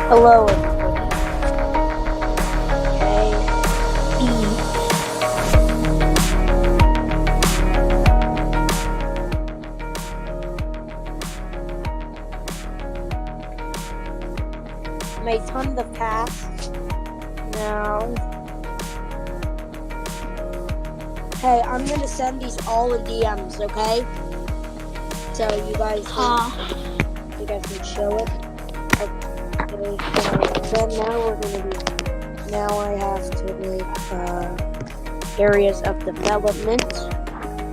Hello, everybody. May ton the past. Now. Hey, I'm gonna send these all in DMs, okay? So you guys can show it. Okay, so then now I have to make areas of development,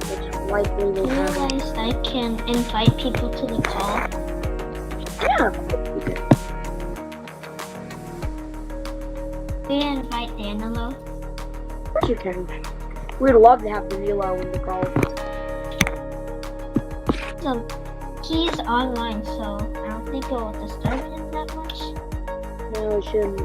which likely will happen. Realize I can invite people to the call. Yeah. We invite Danilo. Of course you can. We'd love to have Danilo in the call. So he's online, so I don't think it will disturb him that much. No, it shouldn't.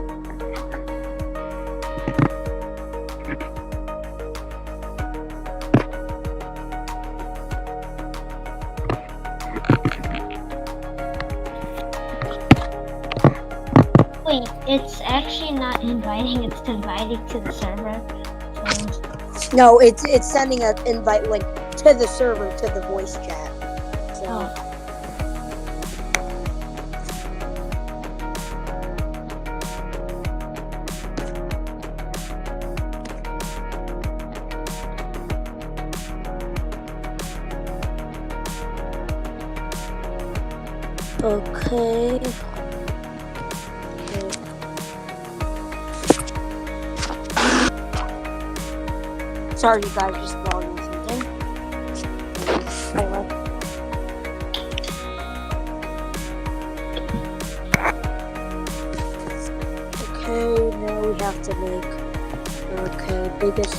Wait, it's actually not inviting, it's inviting to the server. So. No, it's sending an invite link to the server, to the voice chat. So. Okay. Sorry, you guys, just logging something. Anyway. Okay, now we have to make biggest.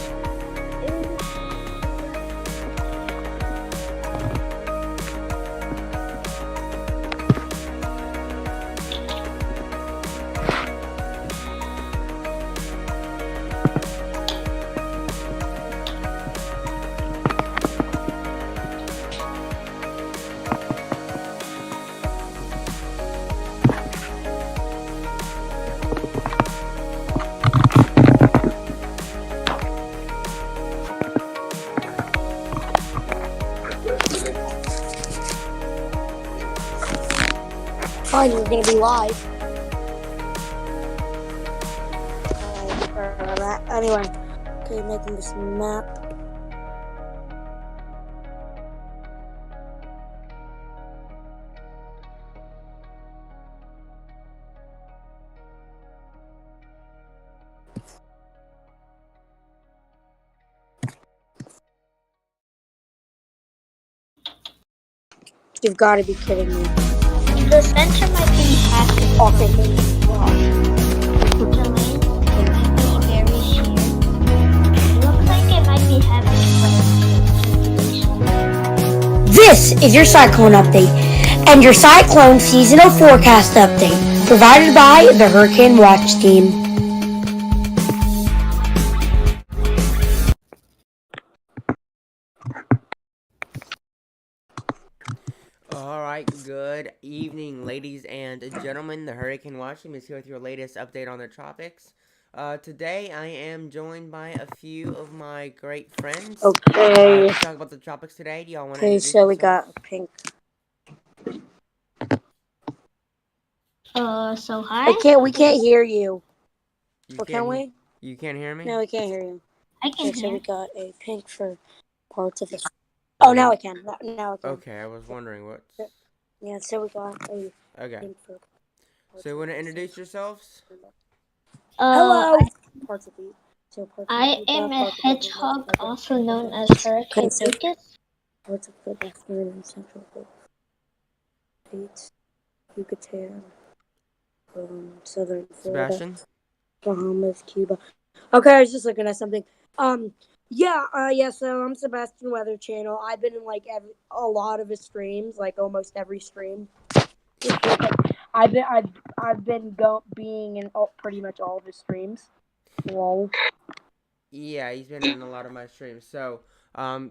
We're gonna be live. Anyway, okay, making this map. You've got to be kidding me. The center might be happy. Okay. Chalane, it might be very sheer. It looks like it might be having fun. This is your Cyclone update and your Cyclone seasonal forecast update provided by the Hurricane Watch team. Alright, good evening, ladies and gentlemen. The Hurricane Watch team is here with your latest update on the tropics. Today I am joined by a few of my great friends. Okay. To talk about the tropics today. Do y'all want to Okay, so we got a pink. So hi. We can't hear you. Can we? You can't hear me? No, we can't hear you. I can hear. So we got a pink for parts of the. Oh, now I can. Now I can. Okay, I was wondering what. Yeah, so we got a pink for. So you want to introduce yourselves? Hello. I am a hedgehog, also known as Hurricane Lucas. Parts of the western and central states, Yucatan, southern Florida, Sebastian? Bahamas, Cuba. Okay, I was just looking at something. Yeah, so I'm Sebastian Weather Channel. I've been in a lot of his streams, like almost every stream. I've been being in pretty much all of his streams. Lol. Yeah, he's been in a lot of my streams. So,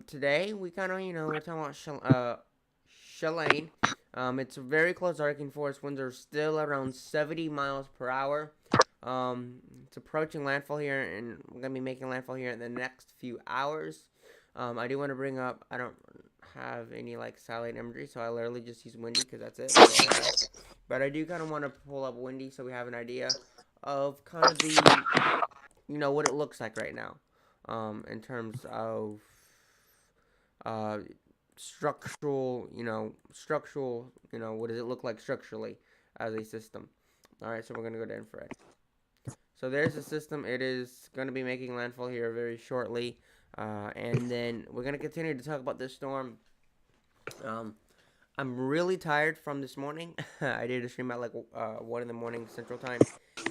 today we kind of, we're talking about Chalane. It's a very close hurricane force. Winds are still around 70 miles per hour. It's approaching landfall here, and we're gonna be making landfall here in the next few hours. I do want to bring up. I don't have any like satellite imagery, so I literally just use windy because that's it. That's all I have. But I do kind of want to pull up windy so we have an idea of kind of the what it looks like right now, in terms of uh, structural, what does it look like structurally as a system. All right, so we're gonna go to infrared. So there's the system. It is going to be making landfall here very shortly, and then we're gonna continue to talk about this storm. I'm really tired from this morning. I did a stream at like 1 in the morning Central Time,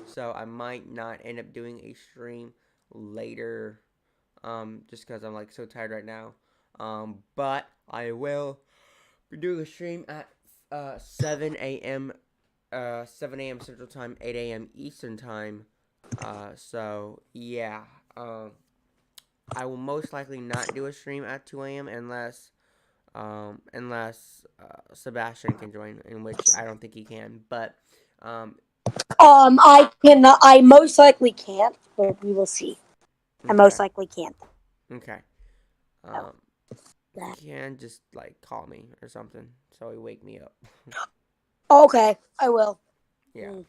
so I might not end up doing a stream later, just because I'm like so tired right now. But I will be doing a stream at 7 a.m. 7 a.m. Central Time, 8 a.m. Eastern Time. So yeah, I will most likely not do a stream at 2 a.m. unless Sebastian can join, in which I don't think he can. But I cannot. I most likely can't, but we will see. I most likely can't. Okay. You can just like call me or something so he wake me up. Okay, I will. Yeah.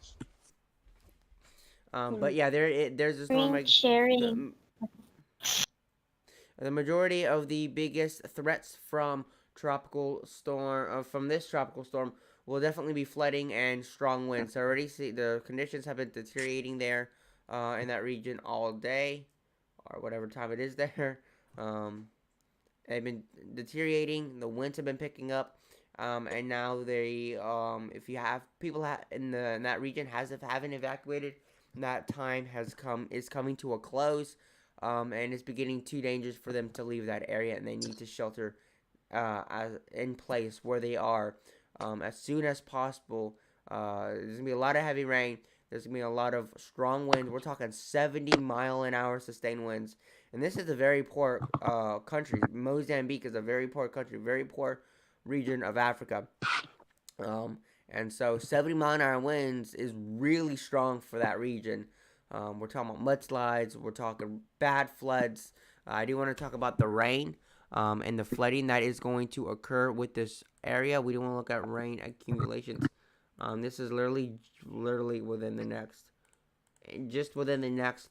But yeah, there's this storm like sharing. The majority of the biggest threats from this tropical storm will definitely be flooding and strong winds. So already see the conditions have been deteriorating there in that region all day, or whatever time it is there. They've been deteriorating. The winds have been picking up, and now if you have people in that region haven't evacuated, that time is coming to a close. And it's beginning too dangerous for them to leave that area, and they need to shelter in place where they are as soon as possible. There's going to be a lot of heavy rain. There's going to be a lot of strong winds. We're talking 70-mile-an-hour sustained winds. And this is a very poor country. Mozambique is a very poor country, very poor region of Africa. And so 70-mile-an-hour winds is really strong for that region. We're talking about mudslides. We're talking bad floods. I do want to talk about the rain and the flooding that is going to occur with this area. We don't want to look at rain accumulations. This is literally within the next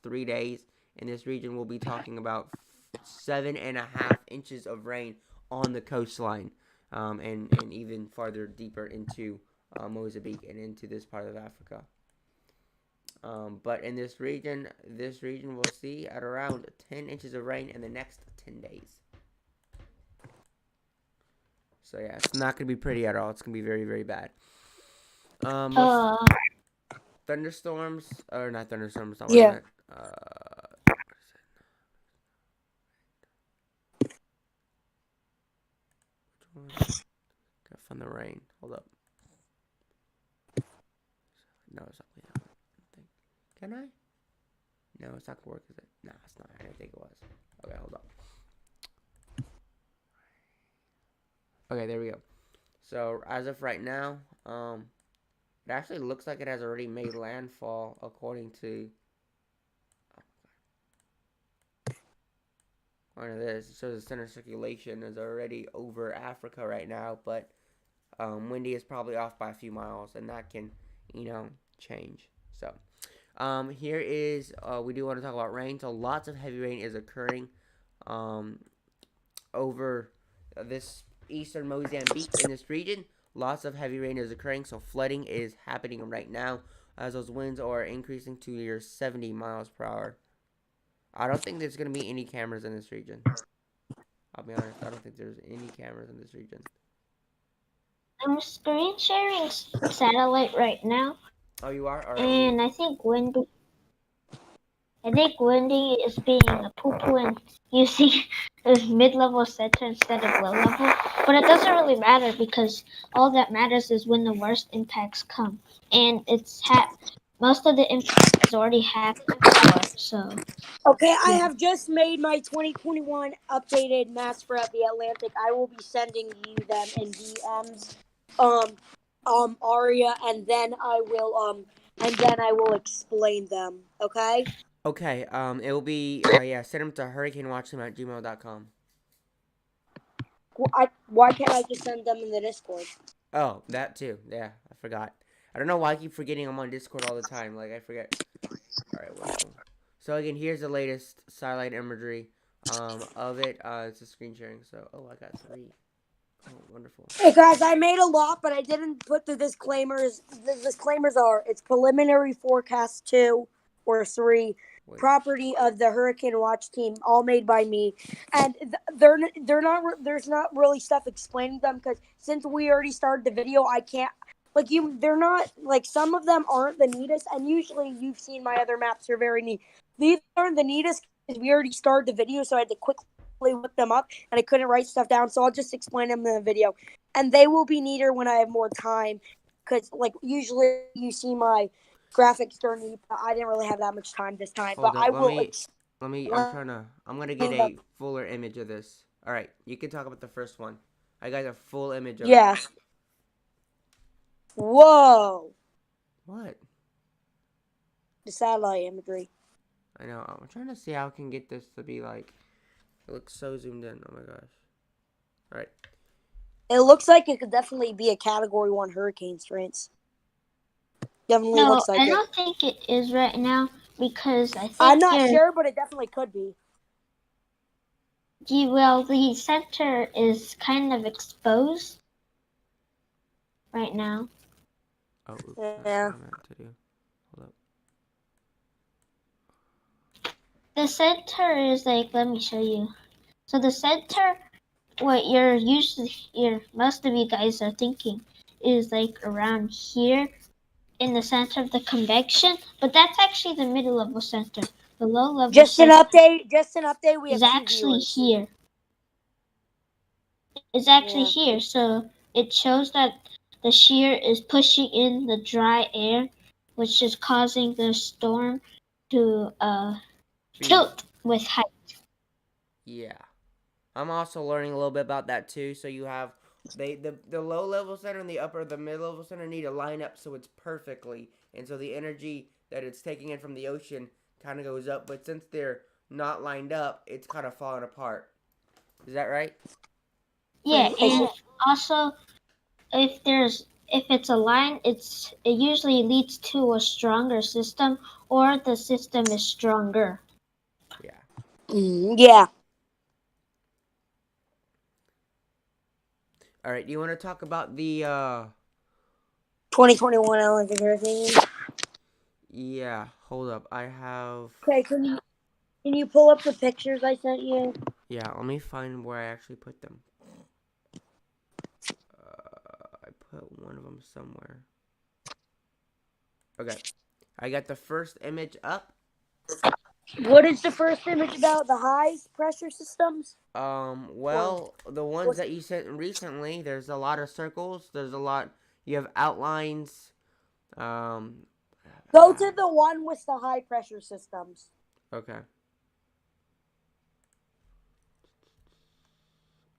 3 days. In this region, we'll be talking about 7.5 inches of rain on the coastline, and even farther deeper into Mozambique and into this part of Africa. But in this region we'll see at around 10 inches of rain in the next 10 days. So yeah, it's not going to be pretty at all. It's going to be very, very bad. Thunderstorms, or not thunderstorms, not Yeah. Gotta find the rain. Hold up. No, it's not playing out. Can I? No, it's not gonna work, is it? Nah, it's not. I didn't think it was. Okay, hold up. Okay, there we go. So as of right now, it actually looks like it has already made landfall according to this. It shows the center circulation is already over Africa right now, but windy is probably off by a few miles, and that can, change. So here is, we do want to talk about rain. So lots of heavy rain is occurring over this eastern Mozambique in this region. Lots of heavy rain is occurring, so flooding is happening right now as those winds are increasing to near 70 miles per hour. I don't think there's going to be any cameras in this region. I'll be honest, I don't think there's any cameras in this region. I'm screen sharing satellite right now. Oh, you are? All right. And I think Wendy is being a poo-poo and using is mid-level center instead of low-level, but it doesn't really matter because all that matters is when the worst impacts come, and most of the impact has already happened before, so. Okay, I Yeah. have just made my 2021 updated maps for the Atlantic. I will be sending you them in DMs, Aria, and then I will explain them. Okay. Okay, it will be, yeah, send them to hurricanewatchtem@gmail.com. Why can't I just send them in the Discord? Oh, that too. Yeah, I forgot. I don't know why I keep forgetting I'm on Discord all the time. Like, I forget. Alright, wonderful. So, again, here's the latest satellite imagery of it. It's a screen sharing, so, oh, I got 3. Oh, wonderful. Hey guys, I made a lot, but I didn't put the disclaimers. The disclaimers are: it's preliminary forecast 2 or 3, Wait. property of the Hurricane Watch team, all made by me, and there's not really stuff explaining them because since we already started the video, I can't they're not like some of them aren't the neatest, and usually you've seen my other maps are very neat. These aren't the neatest because we already started the video, so I had to quickly look them up and I couldn't write stuff down, so I'll just explain them in the video. And they will be neater when I have more time because usually you see my graphics during the I didn't really have that much time this time. Hold But up. I will I'm gonna get a fuller image of this. Alright, you can talk about the first one. I got a full image of it. Yeah. Whoa. What? The satellite imagery. I know. I'm trying to see how I can get this to be like. It looks so zoomed in. Oh my gosh. Alright. It looks like it could definitely be a Category 1 hurricane strength. Definitely No, looks like I it. don't think it is right now because I think I'm not sure, but it definitely could be. Well, the center is kind of exposed right now. Oh, oops. Yeah. That's what I meant to do. Hold up. The center is let me show you. So the center, what most of you guys are thinking is around here in the center of the convection, but that's actually the middle level center. The low level Just an center update. We is have 2 actually viewers. here. It's actually here, so it shows that the shear is pushing in the dry air, which is causing the storm to tilt with height. Yeah. I'm also learning a little bit about that too. So you have the low level center and the mid level center need to line up so it's perfectly, and so the energy that it's taking in from the ocean kind of goes up. But since they're not lined up, it's kind of falling apart. Is that right? Yeah, and also if it's a line, it usually leads to a stronger system, or the system is stronger. Yeah. Yeah. All right. Do you want to talk about the 2021 Olympic hurricane? Yeah. Hold up. I have. Okay, can you pull up the pictures I sent you? Yeah. Let me find where I actually put them. I put one of them somewhere. Okay. I got the first image up. What is the first image about? The high pressure systems? Well, the ones that you sent recently, there's a lot of circles. There's a lot. You have outlines. Go to the one with the high pressure systems. Okay.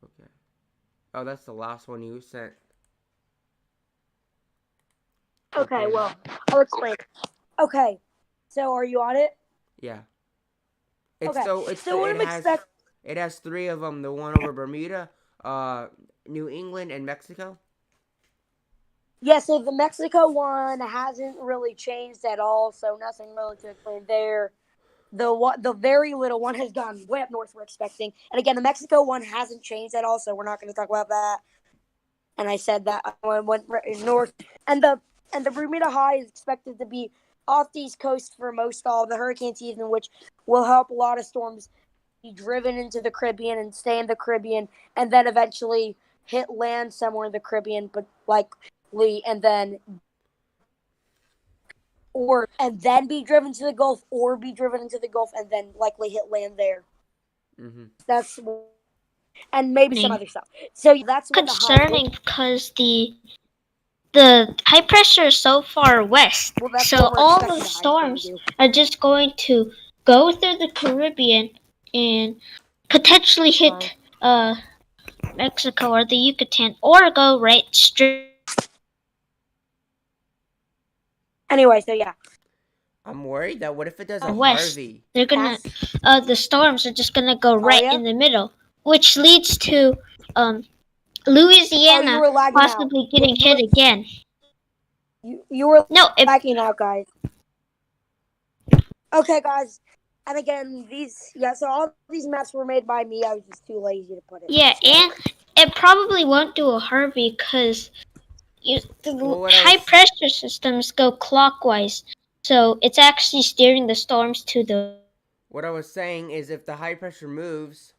Okay. Oh, that's the last one you sent. Okay, well, I'll explain. Okay, so are you on it? Yeah. It has 3 of them. The one over Bermuda, New England, and Mexico. Yeah, so the Mexico one hasn't really changed at all, so nothing really to explain there. The very little one has gone way up north, we're expecting. And again, the Mexico one hasn't changed at all, so we're not going to talk about that. And I said that I went north. And the Bermuda High is expected to be off the East Coast for most all of the hurricane season, which will help a lot of storms be driven into the Caribbean and stay in the Caribbean, and then eventually hit land somewhere in the Caribbean, but and then be driven to the Gulf, or be driven into the Gulf and then likely hit land there. Mm-hmm. That's and maybe some other stuff. So yeah, that's what concerning because the high pressure is so far west, well, that's so what we're all expecting the the high pressure to storms do. are just going to go through the Caribbean and potentially hit Mexico or the Yucatan, or go right straight. Anyway, so yeah, I'm worried that what if it does a West. Harvey? They're gonna the storms are just gonna go are right ya? in the middle, which leads to Oh, you Louisiana were lagging out. possibly getting hit again. You were No, lagging out, guys. Okay, guys. And again, so all these maps were made by me. I was just too lazy to put it. yeah, and it probably won't do a Harvey because the Well, high pressure systems go clockwise, so it's actually steering the storms to the what I was saying is if the high pressure moves,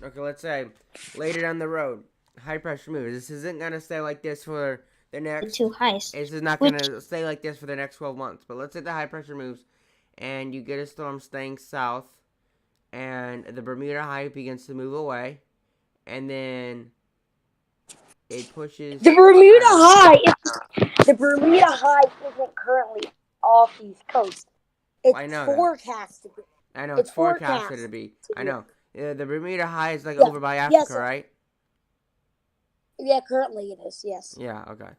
okay, let's say later down the road, high pressure moves. This isn't gonna stay like this for the next. two highs. This is not gonna stay like this for the next 12 months. But let's say the high pressure moves, and you get a storm staying south, and the Bermuda High begins to move away, and then it pushes. The Bermuda High isn't currently off the East Coast. It's I know forecasted. I know it's forecasted to be. I know. The Bermuda High is like over by Africa, right? Yeah, currently it is. Yes. Yeah. Okay.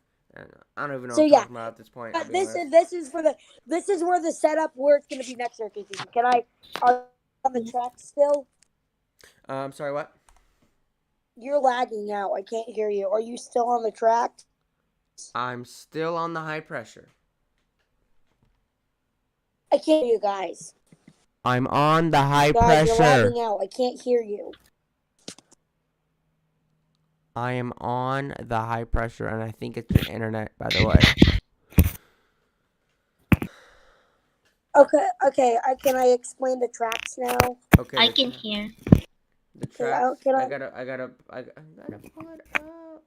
I don't even know So what I'm yeah, talking about at this point. but this is where the setup where it's gonna be next circuit season. Are on the track still? I'm sorry. What? You're lagging out. I can't hear you. Are you still on the track? I'm still on the high pressure. I can't hear you guys. I'm on the high Guys, you're pressure. lagging out. I can't hear you. I am on the high pressure, and I think it's the internet, by the way. Okay. Can I explain the tracks now? Okay. I can hear. The tracks. Can I gotta pull it up.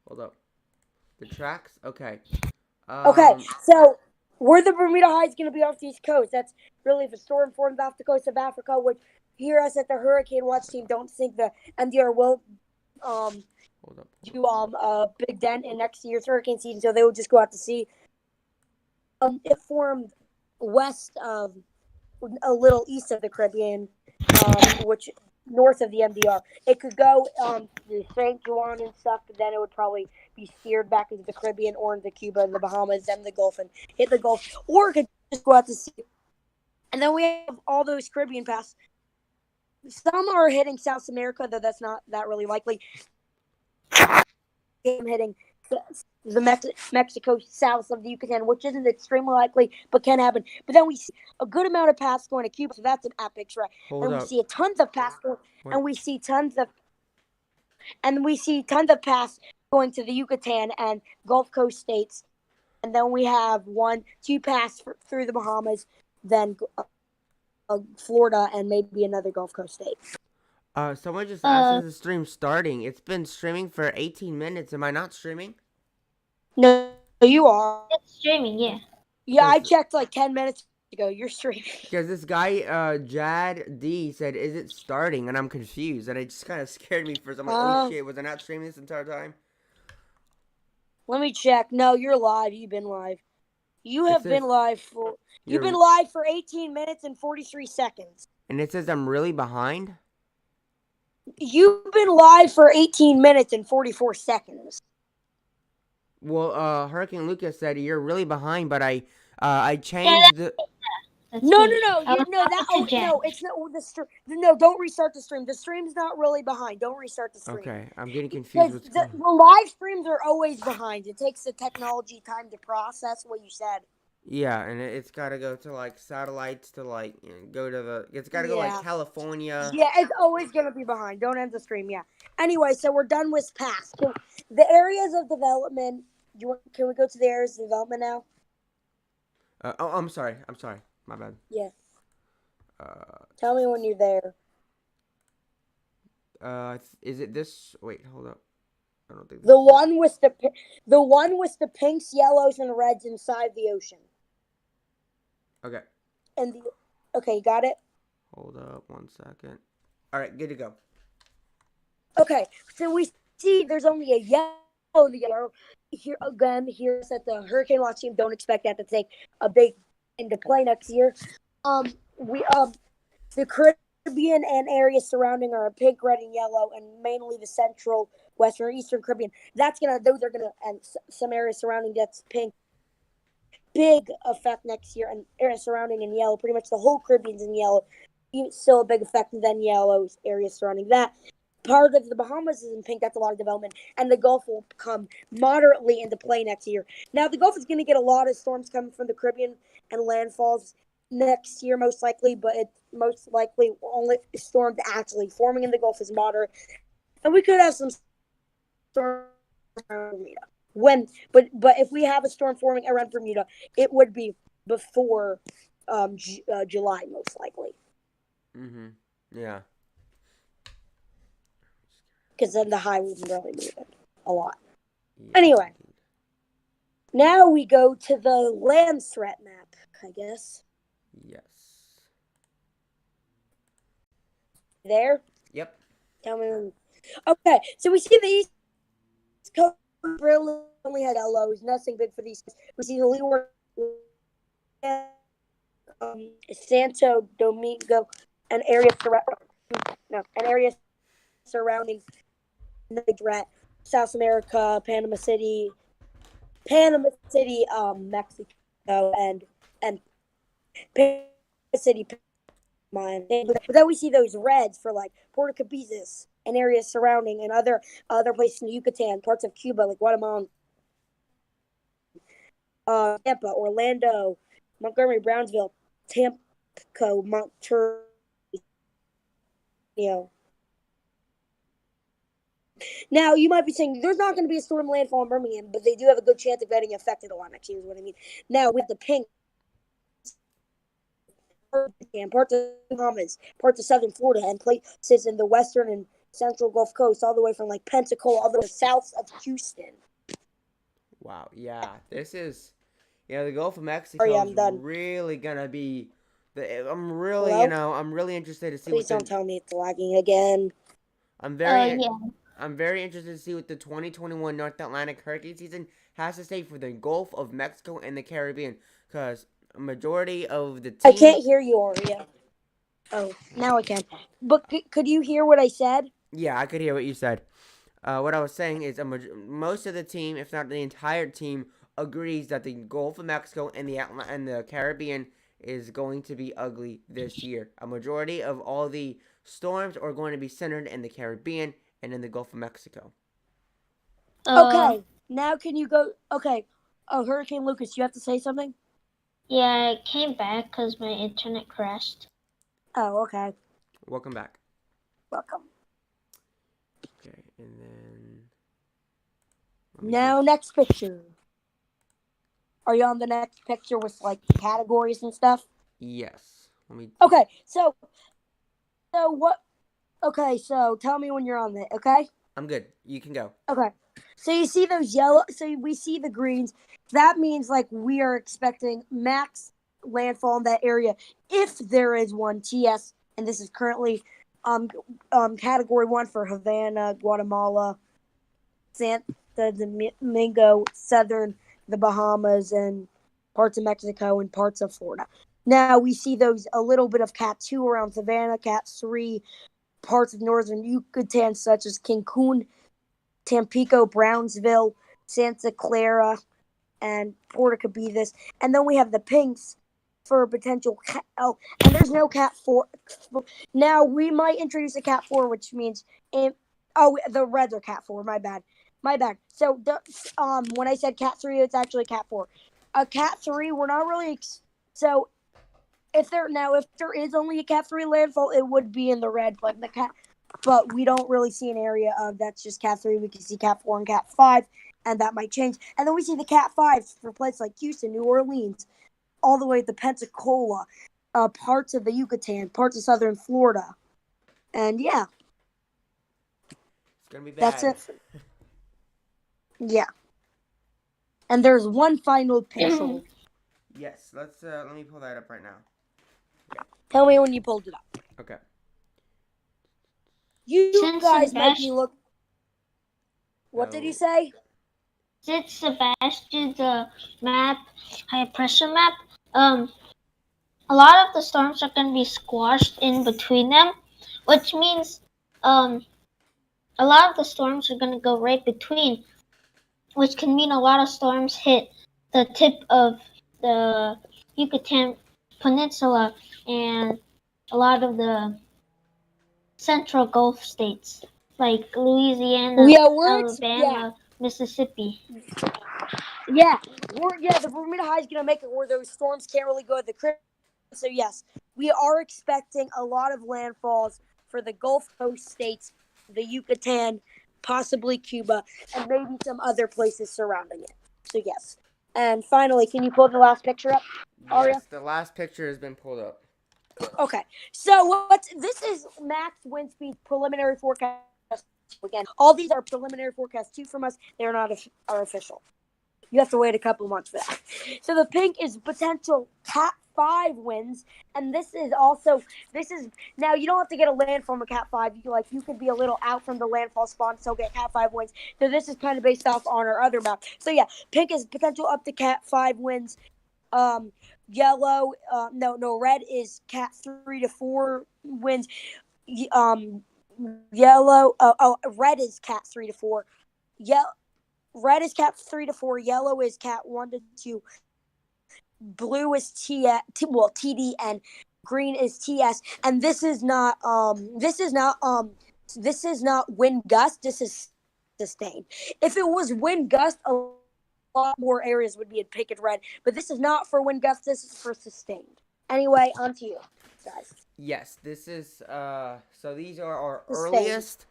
Hold up. The tracks. Okay. Okay, so where the Bermuda High is going to be off the East Coast. That's really if a storm forms off the coast of Africa, which here us at the Hurricane Watch team don't think the MDR will do a big dent in next year's hurricane season, so they will just go out to sea. It formed west of a little east of the Caribbean, which north of the MDR. It could go to St. Juan and stuff, but then it would probably be steered back into the Caribbean or into Cuba and the Bahamas, then the Gulf, and hit the Gulf. Or it could just go out to sea. And then we have all those Caribbean paths. Some are hitting South America, though that's not that really likely. Hitting the Mexico south of the Yucatan, which isn't extremely likely, but can happen. But then we see a good amount of paths going to Cuba, so that's an epic track. We see tons of paths going, and we see tons of paths going to the Yucatan and Gulf Coast states. And then we have 2 paths through the Bahamas, then Florida, and maybe another Gulf Coast state. Someone just asked, is the stream starting? It's been streaming for 18 minutes. Am I not streaming? No, you are. It's streaming, yeah. Yeah, I checked like 10 minutes ago. You're streaming. Because this guy, Jad D, said, is it starting? And I'm confused. And it just kind of scared me for some. Like, oh shit, was I not streaming this entire time? Let me check. No, you're live. You've been live. You've been live for 18 minutes and 43 seconds. And it says I'm really behind? You've been live for 18 minutes and 44 seconds. Hurricane Lucas said you're really behind, but I changed the. No, it's not the stream. No, don't restart the stream. The stream's not really behind. Don't restart the stream. Okay, I'm getting confused. The live streams are always behind. It takes the technology time to process what you said. Yeah, and it's got to go to like satellites to like go to the. It's got to go like California. Yeah, it's always gonna be behind. Don't end the stream. Yeah. Anyway, so we're done with past. The areas of development. Can we go to the areas of development now? I'm sorry. My bad. Yeah. Tell me when you're there. Is it this? Wait, hold up. I don't think the one with the pinks, yellows, and reds inside the ocean. Okay. Okay, you got it? Hold up 1 second. All right, good to go. Okay, so we see there's only a yellow here again. Here's that the Hurricane Watch team don't expect that to take a big into play next year. We the Caribbean and areas surrounding are pink, red, and yellow, and mainly the central, western, eastern Caribbean. Those are gonna, and some areas surrounding that's pink. Big effect next year, and areas surrounding in yellow. Pretty much the whole Caribbean's in yellow. Still a big effect, and then yellow areas surrounding that. Part of the Bahamas is in pink. That's a lot of development, and the Gulf will come moderately into play next year. Now the Gulf is going to get a lot of storms coming from the Caribbean and landfalls next year, most likely, but it most likely only storms actually forming in the Gulf is moderate, and we could have some storms around Bermuda. But if we have a storm forming around Bermuda, it would be before July, most likely. Yeah. Because then the high would really move it a lot. Yeah. Anyway, now we go to the land threat map, I guess. Yes. There? Yep. Tell me. Okay, so we see the East Coast really only had yellows, nothing big for these. We see the Leeward, Santo Domingo, an area surrounding South America, Panama City, Mexico, and Panama City. But then we see those reds for like Puerto Cabezas and areas surrounding, and other places in the Yucatan, parts of Cuba like Guatemala, Tampa, Orlando, Montgomery, Brownsville, Tampico, Monterey. Now, you might be saying there's not going to be a storm landfall in Birmingham, but they do have a good chance of getting affected a lot next year, is what I mean. Now, we have the pink, parts of the Bahamas, parts of southern Florida, and places in the western and central Gulf Coast, all the way from like Pensacola, all the way south of Houston. Wow, yeah. This is, the Gulf of Mexico is really going to be, I'm really interested to see Please don't tell me it's lagging again. I'm very interested to see what the 2021 North Atlantic hurricane season has to say for the Gulf of Mexico and the Caribbean, because a majority of the team... I can't hear you, Aria. Oh, now I can. But could you hear what I said? Yeah, I could hear what you said. What I was saying is most of the team, if not the entire team, agrees that the Gulf of Mexico and the Caribbean is going to be ugly this year. A majority of all the storms are going to be centered in the Caribbean and in the Gulf of Mexico. Okay, now can you go... Okay, Hurricane Lucas, you have to say something? Yeah, I came back because my internet crashed. Oh, okay. Welcome back. Welcome. Okay, and then... Now, next picture. Are you on the next picture with, like, categories and stuff? Yes. Okay, so what... Okay, so tell me when you're on it, okay? I'm good. You can go. Okay. So you see those yellow... So we see the greens. That means, like, we are expecting max landfall in that area, if there is one, TS, and this is currently category 1 for Havana, Guatemala, Santo Domingo, southern the Bahamas, and parts of Mexico and parts of Florida. Now we see those a little bit of Cat 2 around Savannah, Cat 3, parts of northern Yucatan such as Cancun, Tampico, Brownsville, Santa Clara, and Puerto Cabezas. And then we have the pinks for potential and there's no Cat 4. Now we might introduce a Cat 4, which means the reds are Cat 4. My bad. So when I said Cat 3, it's actually Cat 4. Cat 3, we're not really so if there is only a Cat 3 landfall, it would be in the red, but we don't really see an area of that's just Cat 3. We can see Cat 4 and Cat 5, and that might change. And then we see the Cat 5s for places like Houston, New Orleans, all the way to Pensacola, parts of the Yucatan, parts of southern Florida. And yeah. It's going to be bad. That's it. Yeah. And there's one final picture. Yes, let me pull that up right now. Tell me when you pulled it up. Okay. You Since guys might be Sebastian, What did he Oh, say? since Sebastian's map, high pressure map, um, a lot of the storms are going to be squashed in between them, which means a lot of the storms are going to go right between, which can mean a lot of storms hit the tip of the Yucatan Peninsula and a lot of the central Gulf states like Louisiana, Yeah, Alabama, Mississippi. The Bermuda High is gonna make it where those storms can't really go to the Caribbean. So yes, we are expecting a lot of landfalls for the Gulf Coast states, the Yucatan, possibly Cuba, and maybe some other places surrounding it. So yes. And finally, can you pull the last picture up, Aria? yes, the last picture has been pulled up. Okay. So this is max wind speed preliminary forecast. Again, all these are preliminary forecasts too from us. They're not are official. You have to wait a couple months for that. So the pink is potential Cat 5 winds, and this is now you don't have to get a landfall from a Cat 5. You could be a little out from the landfall spawn and still get Cat 5 winds. So this is kind of based off on our other map. So yeah, pink is potential up to Cat 5 winds. Yellow, red is Cat 3 to 4 winds. Yellow, red is Cat 3 to 4. Red is Cat 3 to 4. Yellow is Cat 1 to 2. Blue is TD, and green is TS. And this is not wind gust. This is sustained. If it was wind gust, a lot more areas would be in pink and red. But this is not for wind gust. This is for sustained. Anyway, on to you guys. Yes, this is so these are our Sustained. earliest.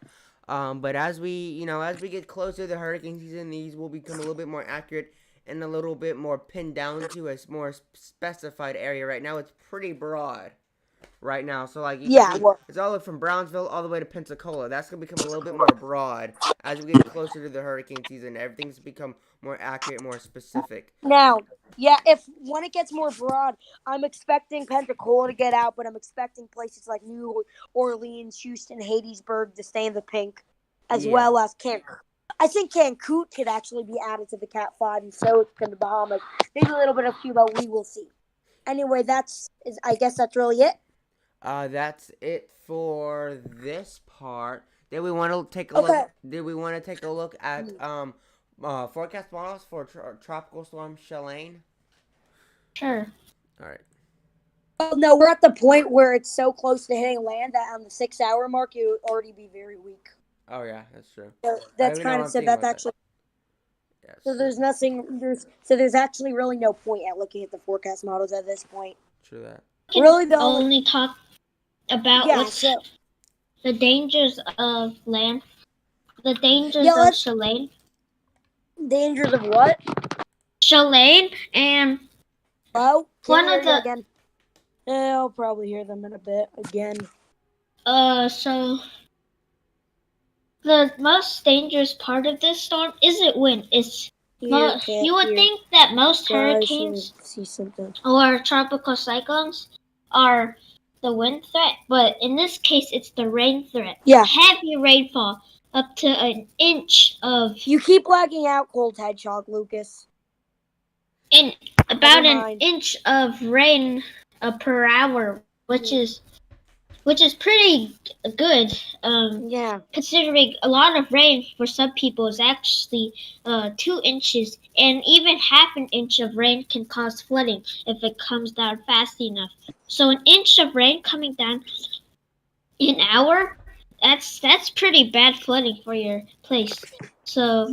But as we get closer to the hurricane season, these will become a little bit more accurate and a little bit more pinned down to a more specified area. Right now, it's pretty broad. Right now, so like it's all the way from Brownsville all the way to Pensacola. That's gonna become a little bit more broad as we get closer to the hurricane season. Everything's become more accurate, more specific. Now, when it gets more broad, I'm expecting Pensacola to get out, but I'm expecting places like New Orleans, Houston, Hattiesburg to stay in the pink, as well as Cancun. I think Cancun could actually be added to the Cat 5, and so can the Bahamas. Maybe a little bit of Cuba. We will see. Anyway, I guess that's really it. That's it for this part. Did we want to take a look? Did we want to take a look at forecast models for tropical storm Chalane? Sure. All right. Well, no, we're at the point where it's so close to hitting land that on the 6-hour mark, it would already be very weak. Oh yeah, that's true. So that's kind of said. That's actually. Yes. So there's actually really no point at looking at the forecast models at this point. True that. Really, the only talk about the dangers of land, the dangers of Chalane. Dangers of what? Chalane and one of the. Again. I'll probably hear them in a bit again. So the most dangerous part of this storm isn't wind. It's you would think that most hurricanes or tropical cyclones are the wind threat, but in this case, it's the rain threat. Yeah. Heavy rainfall, up to an inch of. You keep lagging out, Cold Hedgehog, Lucas. And about an inch of rain per hour, which is pretty good. Considering a lot of rain for some people is actually 2 inches, and even half an inch of rain can cause flooding if it comes down fast enough. So an inch of rain coming down an hour, that's pretty bad flooding for your place. So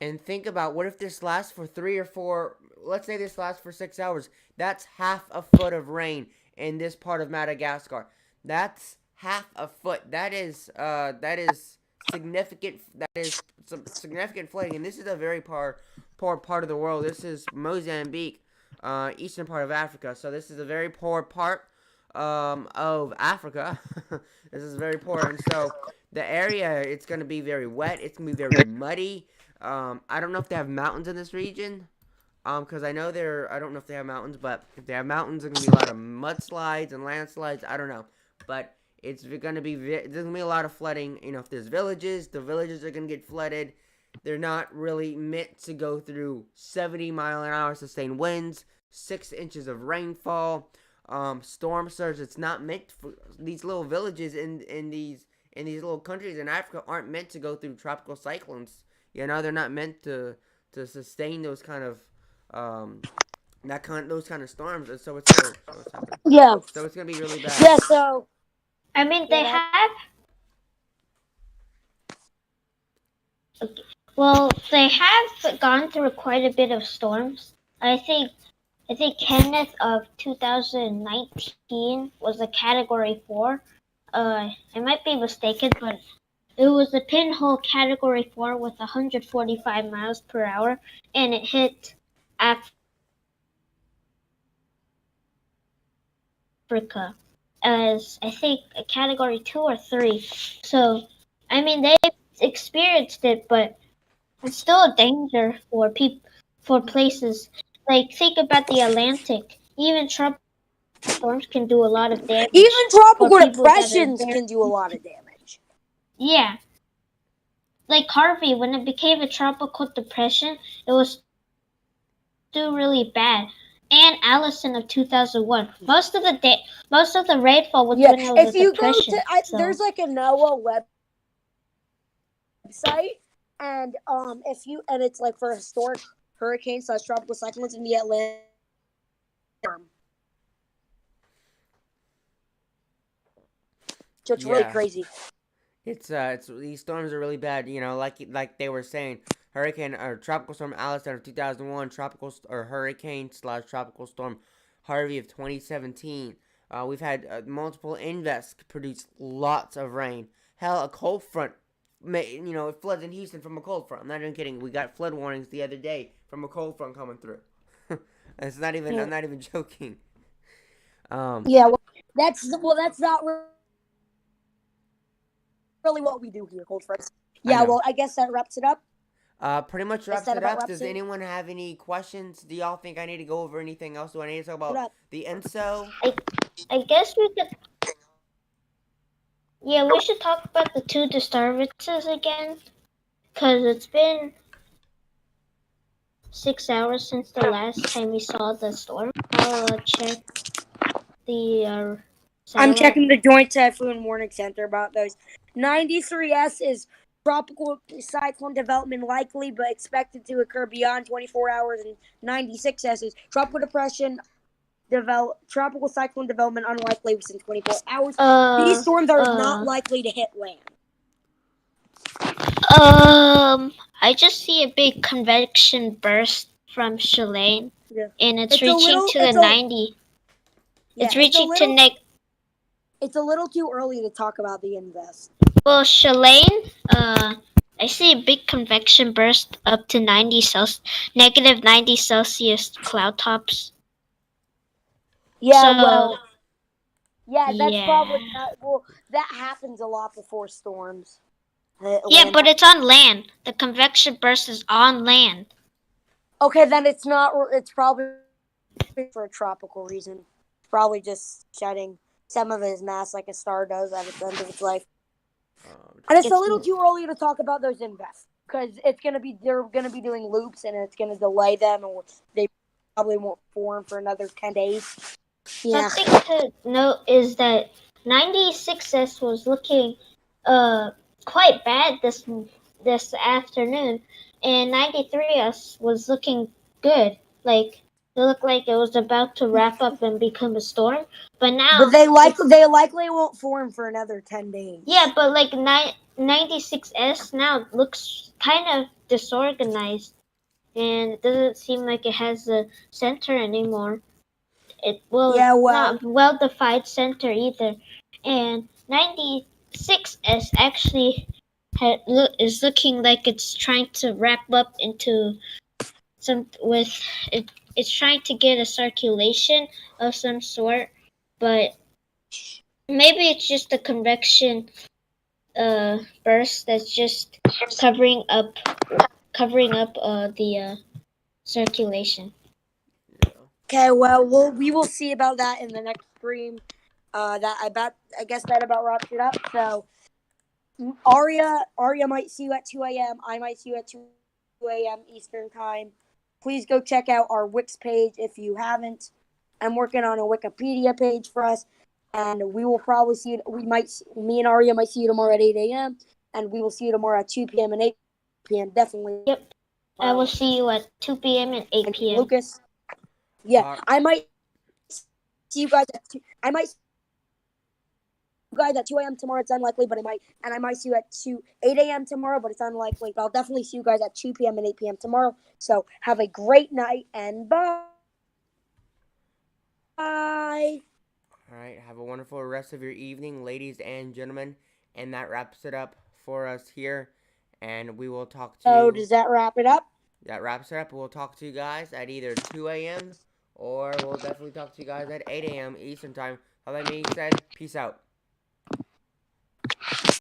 and think about, what if this lasts for 3 or 4? Let's say this lasts for 6 hours. That's half a foot of rain in this part of Madagascar. That's half a foot. That is significant. That is some significant flooding. And this is a very poor part of the world. This is Mozambique, eastern part of Africa. So this is a very poor part of Africa. This is very poor, and so the area, it's going to be very wet. It's going to be very muddy. I don't know if they have mountains in this region. Because I don't know if they have mountains, but if they have mountains, there's going to be a lot of mudslides and landslides. I don't know. But There's gonna be a lot of flooding. You know, if there's villages, the villages are gonna get flooded. They're not really meant to go through 70-mile-an-hour sustained winds, 6 inches of rainfall, storm surge. It's not meant for these little villages in these little countries in Africa aren't meant to go through tropical cyclones. You know, they're not meant to sustain those kind of those kind of storms. And so it's happening. Yeah. So it's gonna be really bad. Yeah. So. I mean, they have. Okay. Well, they have gone through quite a bit of storms. I think Kenneth of 2019 was a Category 4. I might be mistaken, but it was a pinhole Category 4 with 145 miles per hour, and it hit Africa as, I think, a Category 2 or 3. So, I mean, they experienced it, but it's still a danger for places. Like, think about the Atlantic. Even tropical storms can do a lot of damage. Even tropical for people that are depressions there. can do a lot of damage. Yeah. Like Harvey, when it became a tropical depression, it was still really bad. And Allison of 2001. Most of the rainfall was when it was If a you depression. go to, there's like a NOAA website, and it's like for historic hurricanes / tropical cyclones in the Atlantic. So it's really crazy. It's these storms are really bad. You know, like they were saying, hurricane or tropical storm Allison of 2001, hurricane / tropical storm Harvey of 2017. We've had multiple invests produce lots of rain. Hell, a cold front, it floods in Houston from a cold front. I'm not even kidding. We got flood warnings the other day from a cold front coming through. It's not even. I'm not even joking. That's not really what we do here, cold fronts. Yeah, well, I guess that wraps it up. Pretty much wraps it up. Does anyone have any questions? Do y'all think I need to go over anything else? Do I need to talk about the INSO? I guess we could. Yeah, we should talk about the 2 disturbances again, because it's been 6 hours since the last time we saw the storm. I'll check the. I'm checking the Joint Typhoon Warning Center about those. 93S is tropical cyclone development likely, but expected to occur beyond 24 hours. And 96S is tropical cyclone development unlikely within 24 hours. These storms are not likely to hit land. I just see a big convection burst from Chalane, and it's reaching to the 90. It's reaching to It's a little too early to talk about the invest. Well, Chalane, I see a big convection burst up to negative 90 Celsius cloud tops. Yeah, that's probably not. Well, that happens a lot before storms. Yeah, but it's on land. The convection burst is on land. Okay, then it's not. It's probably for a tropical reason. Probably just shedding some of his mass like a star does at the end of its life. And it's a little too early to talk about those invests because they're gonna be doing loops and it's gonna delay them, and they probably won't form for another 10 days. Yeah. Something to note is that 96S was looking quite bad this afternoon, and 93S was looking good. Like, it looked like it was about to wrap up and become a storm, but now. But they likely won't form for another 10 days. Yeah, but like 96S now looks kind of disorganized, and it doesn't seem like it has a center anymore. Not well-defined center either, and 96S actually is looking like it's trying to wrap up into it's trying to get a circulation of some sort, but maybe it's just a convection burst that's just covering up the circulation. Okay, well, we will see about that in the next stream. I guess that about wraps it up. So Aria might see you at 2 a.m. I might see you at 2 a.m. Eastern time. Please go check out our Wix page if you haven't. I'm working on a Wikipedia page for us, and we will probably see you. Me and Aria might see you tomorrow at 8 a.m. and we will see you tomorrow at 2 p.m. and 8 p.m. Definitely. Yep. I will see you at 2 p.m. and 8 p.m. Lucas. Yeah, I might see you guys at 2. I might see you guys at 2 a.m. tomorrow. It's unlikely, but I might see you at 8 a.m. tomorrow, but it's unlikely. But I'll definitely see you guys at 2 p.m. and 8 p.m. tomorrow. So have a great night and bye. Bye. All right, have a wonderful rest of your evening, ladies and gentlemen. And that wraps it up for us here. And we will talk to you. Oh, does that wrap it up? That wraps it up. We'll talk to you guys at either 2 a.m. or we'll definitely talk to you guys at 8 a.m. Eastern time. All that being said, peace out.